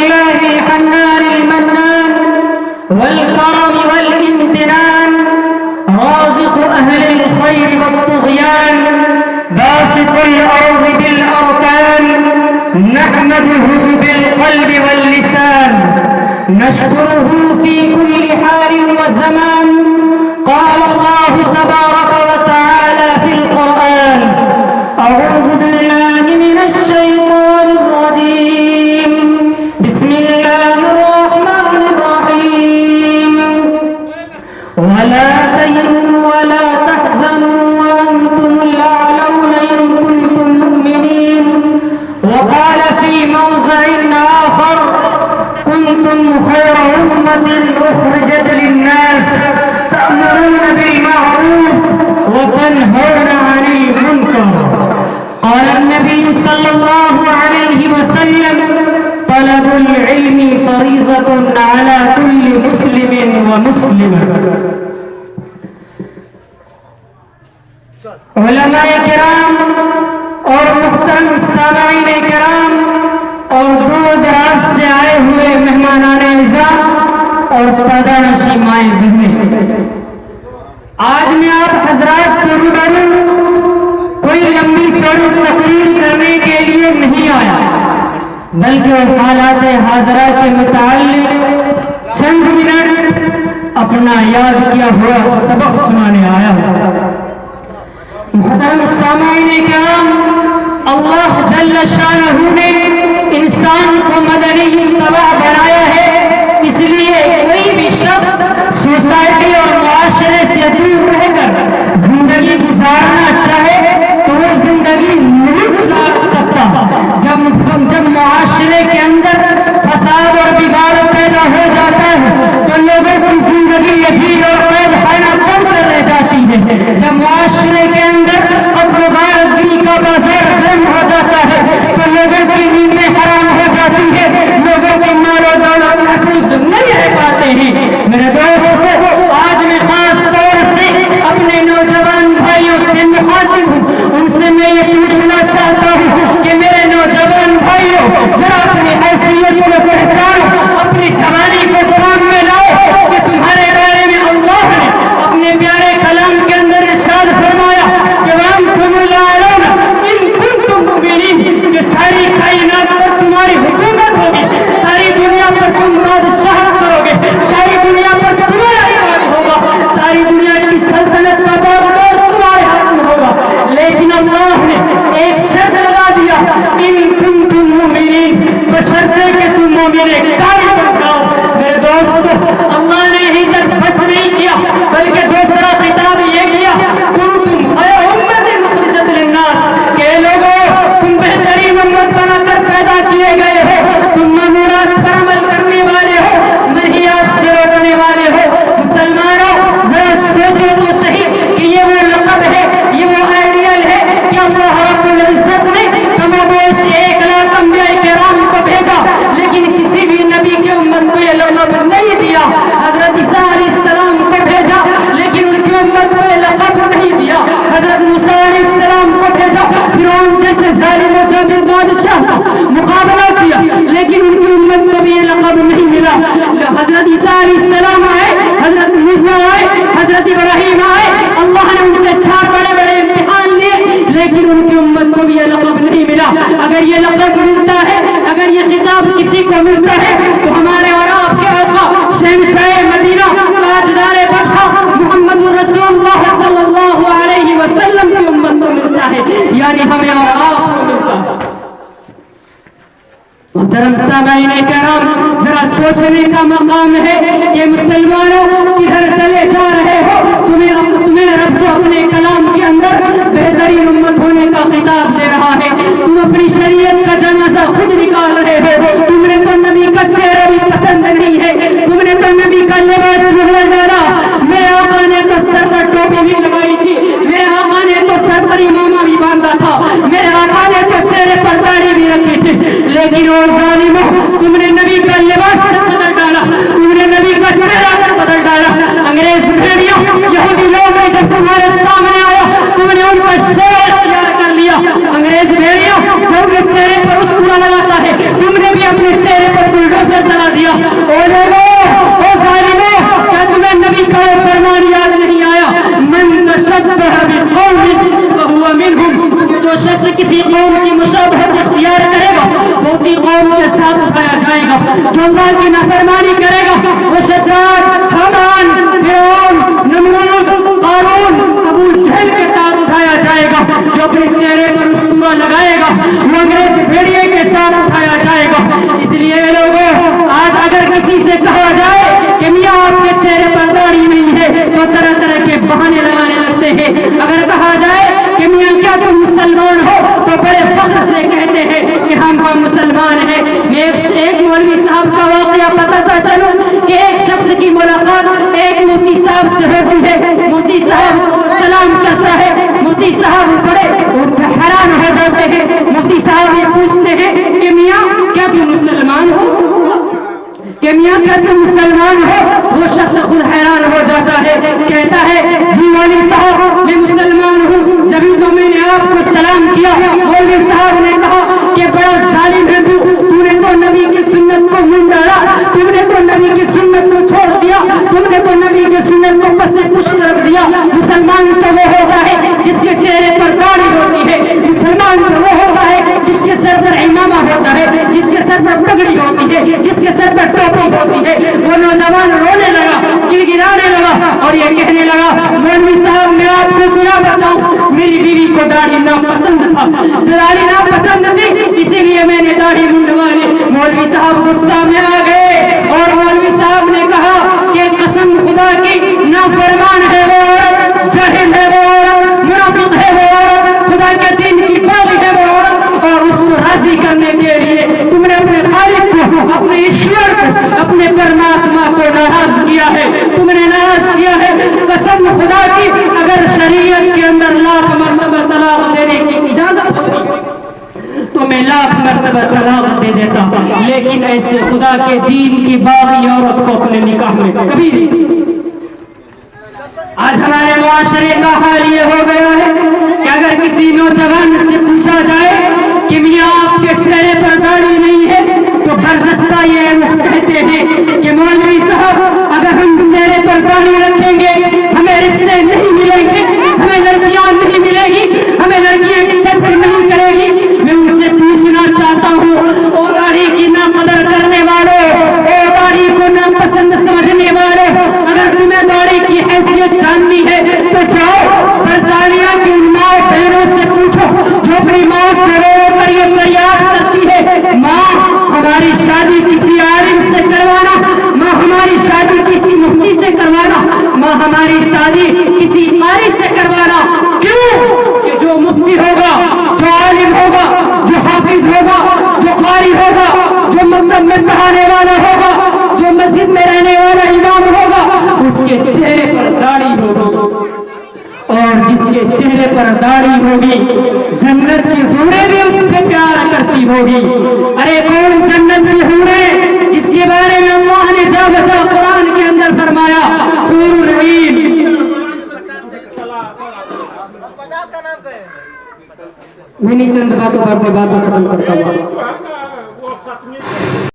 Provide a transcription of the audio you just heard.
لله الحنان المنان والكرم والامتنان رازق أهل الخير والطغيان باسط الأرض بالأركان نحمده بالقلب واللسان نشكره في كل حال وزمان قال الله تبارك وتعالى في القرآن أعوذ بالله من الشيطان الرجيم بسم الله الرحمن الرحيم ولا تهنوا ولا تحزنوا وأنتم الأعلون إن كنتم مؤمنين وقال في موضع آخر كنتم خير أمة أخرجت للناس تأمرون بالمعروف وتنهون عن المنكر قال النبي صلى الله عليه وسلم طلب العلم فريضة على كل مسلم ومسلمة علماء کرام اور محترم سامعین کرام اور دور دراز سے آئے ہوئے مہمانان اعزاز اور پردہ مائیں بہنیں، آج میں آپ حضرات کے روبرو کوئی لمبی چوڑی تقریر کرنے کے لیے نہیں آیا، بلکہ حالات حاضرہ کے متعلق چند منٹ اپنا یاد کیا ہوا سبق سنانے آیا ہوں۔ محترم سامعین کرام، اللہ جل شانہ نے انسان کو مدنی طبع بنایا ہے، اس لیے کوئی بھی شخص سوسائٹی اور معاشرے سے دور رہ کر زندگی گزارنا چاہے تو وہ زندگی نہیں گزار سکتا۔ جب معاشرے کے اندر فساد اور بگاڑ پیدا ہو جاتا ہے تو لوگوں کی زندگی عجیب اور قید خانہ بن کر رہ جاتی ہے۔ جب معاشرے کے اندر غارتگری کا بازار گرم ہو جاتا ہے تو لوگوں کی نیندیں حرام ہو جاتی ہے، لوگوں کے مال و دولت محفوظ نہیں رہ پاتے ہیں۔ میرے دوست، آج میں خاص طور سے اپنے نوجوان بھائیوں سے مخاطب ہوں، ان سے میں یہ پوچھنا چاہتا ہوں کہ میرے نوجوان بھائیوں، ذرا اپنی حیثیت کو پہچانو، اپنی جوانی کو کام میں لاؤ کہ تمہارے بارے میں اللہ نے اپنے پیارے کلام کے اندر ارشاد فرمایا کہ وَأَنْتُمُ الْأَعْلَوْنَ إِن كُنتُم مُؤْمِنِينَ، کہ ساری کائنات پر تمہاری حکومت ہوگی، ساری دنیا پر تم بادشاہت کرو گے، ساری دنیا پر تمہارا راج ہوگا، ساری دنیا کی سلطنت کا بادشاہ تمہارے ہاتھ میں ہوگا، لیکن اللہ نے ایک شرط لگا دیا إِن كُنتُم مُؤْمِنِينَ، بشرطے کہ تم مومن کامل بن جاؤ۔ میرے دوستو، اللہ نے ہی تک بس نہیں کیا بلکہ دوسرا خطاب یہ کیا كُنتُم خَيْرَ أُمَّةٍ أُخْرِجَتْ لِلنَّاسِ، کہ لوگوں تم بہترین امت بنا کر پیدا کیے گئے ہو، تم مامورات پر عمل کرنے والے ہو، منہیات سے روکنے والے ہو۔ مسلمانوں، ذرا سوچو تو صحیح کہ یہ وہ لقب ہے، یہ وہ آئیڈیل ہے کہ اللہ رب العزت نے کم و بیش 1,00,000 انبیاء کرام کو بھیجا، لیکن کسی بھی نبی کی امت کو یہ لقب نہیں دیا۔ حضرت عیسیٰ علیہ السلام کو بھیجا لیکن ان کی امت کو یہ لقب نہیں دیا۔ حضرت موسیٰ علیہ السلام کو بھیجا، فرعون جیسے ظالم و جابر بادشاہ کا مقابلہ کیا، لیکن ان کی امت کو بھی یہ لقب نہیں ملا۔ حضرت عیسیٰ علیہ السلام آئے، حضرت موسیٰ آئے، حضرت ابراہیم آئے، اللہ نے ان سے 4 بڑے بڑے امتحان لیے، لیکن ان کی امت کو بھی یہ لقب نہیں ملا۔ اگر یہ لقب ملتا ہے، اگر یہ خطاب کسی کو ملتا ہے تو ہمارے اور آپ کے آقا شہنشاہ مدینہ تاجدار بطحہ محمد رسول اللہ صلی اللہ علیہ وسلم کی امت کو ملتا ہے، یعنی ہمیں اور آپ کو ملتا ہے۔ محترم سامعین کرام، ذرا سوچنے کا مقام ہے کہ مسلمانوں کدھر چلے جا رہے ہو؟ تمہیں رب کو اپنے کلام کے اندر بہترین امت ہونے کا خطاب دے رہا ہے۔ تم اپنی شریعت کا جنازہ خود نکال رہے ہو، تم نے تو نبی کا چہرہ بھی پسند نہیں ہے، تم نے تو نبی کا لباس نہیں ڈالا۔ میرے آقا نے تو سر پر ٹوپی بھی لگائی تھی، میرے آقا نے تو سر پر امامہ بھی باندھا تھا، میرے آقا نے تو چہرے پر داڑھی بھی رکھی تھی، لیکن اور ظالموں، تم نے نبی کا لباس بدل ڈالا، تم نے نبی کا چہرہ بدل ڈالا۔ انگریز بھیڑیوں، یہودی لوگ جب تمہارے سامنے آیا تم نے ان کا شعر اختیار کر لیا۔ انگریز بھیڑیوں، جو اپنے چہرے پر اسطورہ لگاتا ہے، تم نے بھی اپنے چہرے پر چلا دیا. او لوگوں، او ظالموں، کیا تمہیں نبی کا فرمان یاد نہیں آیا؟ من تشبہ بقوم فہو منہم. جو شخص کسی قوم کی مشابہت اختیار کرے گا وہ اسی قوم کے ساتھ اٹھایا جائے گا. جو اللہ کی نافرمانی کرے گا وہ شداد، حامان، فرعون، نمرود، قارون، ابو جہل کے ساتھ اٹھایا جائے گا. جو اپنے چہرے پر اسطورہ لگائے گا وہ انگریز بھیڑیے کے ساتھ اٹھایا جائے گا. اس لیے لوگوں، آج اگر کسی سے کہا جائے کہ میاں آپ کے چہرے پر داڑھی نہیں ہے تو طرح طرح کے بہانے لگانے لگتے ہیں. اگر کہا جائے کہ میاں کیا تم مسلمان ہو تو بڑے فخر سے کہتے ہیں کہ ہم مسلمان ہیں. ایک مولوی صاحب کا واقعہ بتاتا چلو کہ ایک شخص کی ملاقات ایک مفتی صاحب سے ہوتی ہے. مفتی صاحب سلام کرتا ہے. مفتی صاحب بڑے حیران ہو جاتے ہیں. مفتی صاحب یہ پوچھتے ہیں کہ میاں کیا تم مسلمان ہو؟ کہ میاں کیا تم مسلمان ہو؟ وہ شخص خود حیران ہو جاتا ہے. کہتا ہے جی مولوی صاحب میں مسلمان ہوں، جبھی تو میں نے آپ کو سلام کیا. مولوی صاحب نے کہا کہ بڑا ظالم ہے تو نے تو نبی کی سنت کو منہ ڈالا، تم نے تو نبی کی سنت کو چھوڑ دیا، تم نے تو نبی کی سنت کو پس پش رکھ دیا. مسلمان تو وہ ہوتا ہے جس کے چہرے پر داڑھی ہوتی ہے. مسلمان تو وہ ہوتا ہے جس کے سر پر امامہ ہوتا ہے، جس کے سر پر پگڑی ہوتی ہے، جس کے سر پر ٹوپی ہوتی ہے. وہ نوجوان رونے لگا، گڑگڑانے لگا اور یہ کہنے لگا مولوی صاحب میں آپ کو کیا بتاؤں، میری بیوی کو داڑھی ناپسند تھا، داڑھی ناپسند تھی اسی لیے میں نے داڑھی منڈوا لی. مولوی صاحب غصہ میں آ گئے اور مولوی صاحب نے کہا کہ قسم خدا کی نافرمان ہے وہ عورت، جاہل ہے وہ عورت، منافق ہے وہ عورت، خدا کے دین کی باغی ہے وہ عورت. اور اس کو راضی کرنے کے لیے تم نے اپنے خالق کو، اپنے ایشور کو، اپنے پرماتما کو ناراض کیا ہے. تم نے ناراض کیا ہے. قسم خدا کی اگر شریعت کے اندر لاکھ مرتبہ طلاق دینے کی اجازت ہوتی تو میں لاکھ مرتبہ طلاق دے دیتا، لیکن ایسے خدا کے دین کی باغی عورت کو اپنے نکاح میں کبھی نہیں. آج ہمارے معاشرے کا حال یہ ہو گیا ہے کہ اگر کسی نوجوان سے پوچھا جائے کہ میاں آپ کے چہرے پر داڑھی نہیں ہے تو برجستہ یہ کہتے ہیں کہ مولوی صاحب اگر ہم چہرے پر داڑھی رکھیں گے ہمیں رشتے نہیں ملیں گے، ہمیں لڑکیاں نہیں ملیں گی، ہمیں لڑکیاں ایکسپٹ نہیں کرے گی. میں ان سے پوچھنا چاہتا ہوں او داڑھی کی نا قدر کرنے والوں، او داڑھی کو ناپسند سمجھنے والوں، اگر تمہیں داڑھی کی حیثیت جاننی ہے تو جاؤ برطانیہ کی ان ماں بہنوں سے پوچھو جو اپنی ماں سے رو کر یہ فریاد کرتی ہے ماں ہماری شادی کسی عالم سے کروانا، ماں ہماری شادی کسی مفتی سے کروانا، ماں ہماری شادی کسی قاری سے کروانا. کیوں کہ جو مفتی ہوگا، جو عالم ہوگا، جو حافظ ہوگا، جو قاری ہوگا، جو مکتب میں پڑھانے والا ہوگا، جو مسجد میں رہنے والا امام ہوگا، اس کے چہرے پر داڑھی ہوگی. اور جس کے چہرے پر داڑھی ہوگی جنت کی حوریں بھی اس سے پیار کرتی ہوگی. ارے کون جنت کی حوریں جس کے بارے میں اللہ نے جا بجا قرآن کے اندر فرمایا حور العین. میں نہیں چند باتوں پر باتیں ختم کرتا ہوں.